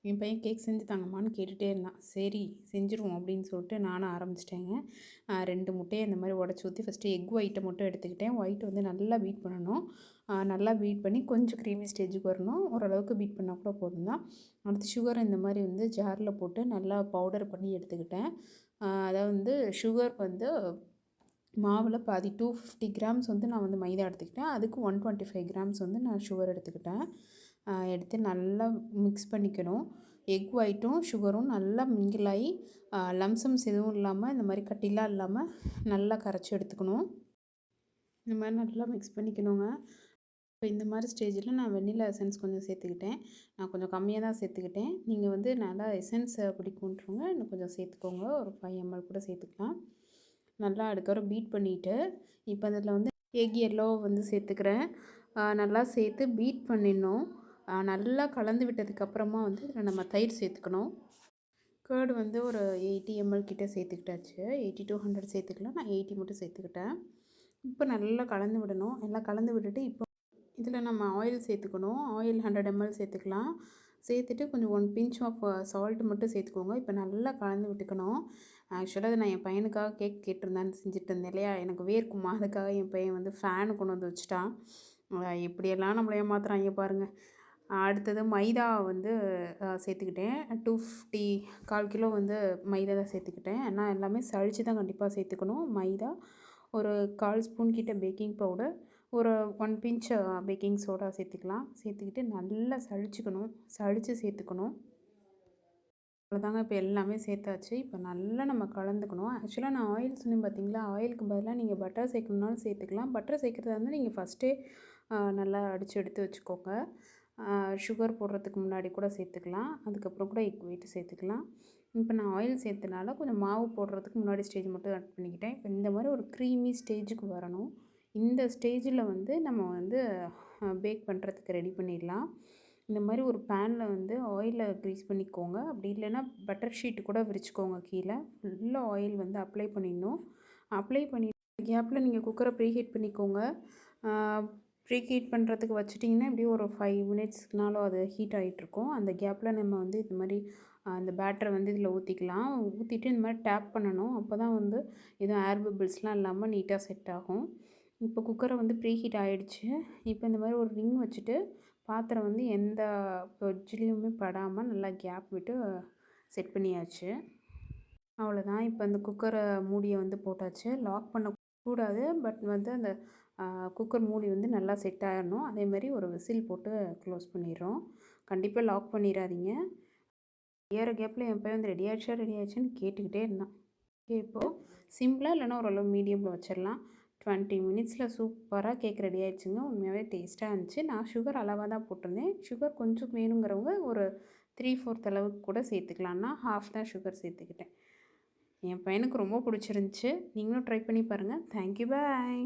என் பையன் கேக் செஞ்சு தாங்கம்மான்னு கேட்டுகிட்டே இருந்தான். சரி செஞ்சுருவோம் அப்படின்னு சொல்லிட்டு நானும் ஆரம்பிச்சிட்டேங்க. 2 முட்டையை இந்த மாதிரி உடச்சி ஊற்றி ஃபஸ்ட்டு எக் ஒயிட்டை மட்டும் எடுத்துக்கிட்டேன். ஒயிட் வந்து நல்லா பீட் பண்ணணும். நல்லா பீட் பண்ணி கொஞ்சம் க்ரீமி ஸ்டேஜுக்கு வரணும். ஓரளவுக்கு பீட் பண்ணால் கூட போதும் தான். அடுத்து சுகரை இந்த மாதிரி வந்து ஜாரில் போட்டு நல்லா பவுடர் பண்ணி எடுத்துக்கிட்டேன். அதாவது வந்து சுகர் வந்து மாவில் பாதி 250 கிராம்ஸ் வந்து நான் வந்து மைதா எடுத்துக்கிட்டேன். அதுக்கு 125 கிராம்ஸ் வந்து நான் சுகர் எடுத்துக்கிட்டேன். எடுத்து நல்லா மிக்ஸ் பண்ணிக்கணும். எக் ஒயிட்டும் சுகரும் நல்லா மிங்கிள் ஆகி லம்சம்ஸ் எதுவும் இல்லாமல் இந்த மாதிரி கட்டிலாம் இல்லாமல் நல்லா கரைச்சி எடுத்துக்கணும். இந்த மாதிரி நல்லா மிக்ஸ் பண்ணிக்கணுங்க. இப்போ இந்த மாதிரி ஸ்டேஜில் நான் வெண்ணிலா எசன்ஸ் கொஞ்சம் சேர்த்துக்கிட்டேன். நான் கொஞ்சம் கம்மியாக தான் சேர்த்துக்கிட்டேன். நீங்கள் வந்து நல்லா எசன்ஸ் பிடிக்குன்றவங்க இன்னும் கொஞ்சம் சேர்த்துக்கோங்க. ஒரு 5 ml கூட சேர்த்துக்கலாம். நல்லா அதுக்கப்புறம் பீட் பண்ணிவிட்டு இப்போ அதில் வந்து எக் எல்லோ வந்து சேர்த்துக்கிறேன். நல்லா சேர்த்து பீட் பண்ணிடணும். நல்லா கலந்து விட்டதுக்கப்புறமா வந்து இதில் நம்ம தயிர் சேர்த்துக்கணும். கேர்டு வந்து ஒரு 80 ml கிட்ட சேர்த்துக்கிட்டாச்சு. 80 to 100 சேர்த்துக்கலாம். நான் 80 மட்டும் சேர்த்துக்கிட்டேன். இப்போ நல்லா கலந்து விடணும். எல்லாம் கலந்து விட்டுட்டு இப்போ இதில் நம்ம ஆயில் சேர்த்துக்கணும். ஆயில் 100 ml சேர்த்துக்கலாம். சேர்த்துட்டு கொஞ்சம் 1 பிஞ்ச் ஆஃப் சால்ட் மட்டும் சேர்த்துக்கோங்க. இப்போ நல்லா கலந்து விட்டுக்கணும். ஆக்சுவலாக அது நான் என் பையனுக்காக கேக் கேட்டிருந்தான்னு செஞ்சுட்டு இருந்தேன் இல்லையா, எனக்கு வேர்க்குமா, அதுக்காக என் பையன் வந்து ஃபேனு கொண்டு வந்து வச்சுட்டான். எப்படியெல்லாம் நம்மளை ஏமாத்துறாங்க பாருங்கள். அடுத்தது மைதா வந்து சேர்த்துக்கிட்டேன். 250 1/4 கிலோ வந்து மைதா தான் சேர்த்துக்கிட்டேன். ஆனால் எல்லாமே சளிச்சு தான் கண்டிப்பாக சேர்த்துக்கணும். மைதா ஒரு 1/4 ஸ்பூன் கிட்ட பேக்கிங் பவுடர், ஒரு 1 பிஞ்ச் பேக்கிங் சோடா சேர்த்துக்கலாம். சேர்த்துக்கிட்டு நல்லா சளிச்சு சேர்த்துக்கணும். அவ்வளோதாங்க. இப்போ எல்லாமே சேர்த்தாச்சு. இப்போ நல்லா நம்ம கலந்துக்கணும். ஆக்சுவலாக நான் ஆயில் சொன்னேன் பார்த்தீங்களா, ஆயிலுக்கு பதிலாக நீங்கள் பட்டர் சேர்க்கணுன்னாலும் சேர்த்துக்கலாம். பட்டர் சேர்க்குறதா இருந்தால் நீங்கள் ஃபஸ்ட்டே நல்லா அடித்து எடுத்து வச்சுக்கோங்க. சுகர் போடுறதுக்கு முன்னாடி கூட சேர்த்துக்கலாம். அதுக்கப்புறம் கூட எக் ஒயிட் சேர்த்துக்கலாம். இப்போ நான் ஆயில் சேர்த்தனால கொஞ்சம் மாவு போடுறதுக்கு முன்னாடி ஸ்டேஜ் மட்டும் ஆட் பண்ணிக்கிட்டேன். இப்போ இந்த மாதிரி ஒரு க்ரீமி ஸ்டேஜுக்கு வரணும். இந்த ஸ்டேஜில் வந்து நம்ம வந்து பேக் பண்ணுறதுக்கு ரெடி பண்ணிடலாம். இந்த மாதிரி ஒரு பேனில் வந்து ஆயிலை க்ரீஸ் பண்ணிக்கோங்க. அப்படி இல்லைன்னா பட்டர் ஷீட்டு கூட விரிச்சுக்கோங்க. கீழே ஃபுல்லாக ஆயில் வந்து அப்ளை பண்ணிடணும். அப்ளை பண்ணி கேப்பில் நீங்கள் குக்கரை ப்ரீஹீட் பண்ணிக்கோங்க. ப்ரீஹீட் பண்ணுறதுக்கு வச்சுட்டிங்கன்னா எப்படியும் ஒரு 5 மினிட்ஸ்க்குனாலும் அது ஹீட் ஆகிட்ருக்கும். அந்த கேப்பில் நம்ம வந்து இது மாதிரி அந்த பேட்டரை வந்து இதில் ஊற்றிக்கலாம். ஊற்றிட்டு இந்த மாதிரி டேப் பண்ணணும். அப்போ தான் வந்து எதுவும் ஏர் பபிள்ஸ்லாம் இல்லாமல் நீட்டாக செட் ஆகும். இப்போ குக்கரை வந்து ப்ரீஹீட் ஆகிடுச்சு. இப்போ இந்த மாதிரி ஒரு ரிங் வச்சுட்டு பாத்திரம் வந்து எந்த எட்ஜ்லேயுமே படாமல் நல்லா கேப் விட்டு செட் பண்ணியாச்சு. அவ்வளோதான். இப்போ அந்த குக்கரை மூடியை வந்து போட்டாச்சு. லாக் பண்ணக்கூடாது. பட் வந்து அந்த குக்கர் மூடி வந்து நல்லா செட் ஆகிடணும். அதேமாதிரி ஒரு விசில் போட்டு க்ளோஸ் பண்ணிடுறோம். கண்டிப்பாக லாக் பண்ணிடாதீங்க. ஏற கேப்பில் என் பையன் வந்து ரெடி ஆயிடுச்சான்னு கேட்டுக்கிட்டே இருந்தான். ஓகே, இப்போது சிம்பிளாக இல்லைன்னா ஓரளவு மீடியமில் வச்சிடலாம். 20 மினிட்ஸில் சூப்பராக கேக் ரெடி ஆகிடுச்சுங்க. உண்மையாகவே டேஸ்ட்டாக இருந்துச்சு. நான் சுகர் அளவாக தான் போட்டிருந்தேன். சுகர் கொஞ்சம் வேணுங்கிறவங்க ஒரு 3/4 அளவுக்கு கூட சேர்த்துக்கலான்னா ஹாஃப் தான் சுகர் சேர்த்துக்கிட்டேன். என் பையனுக்கு ரொம்ப பிடிச்சிருந்துச்சி. நீங்களும் ட்ரை பண்ணி பாருங்கள். தேங்க்யூ, பாய்.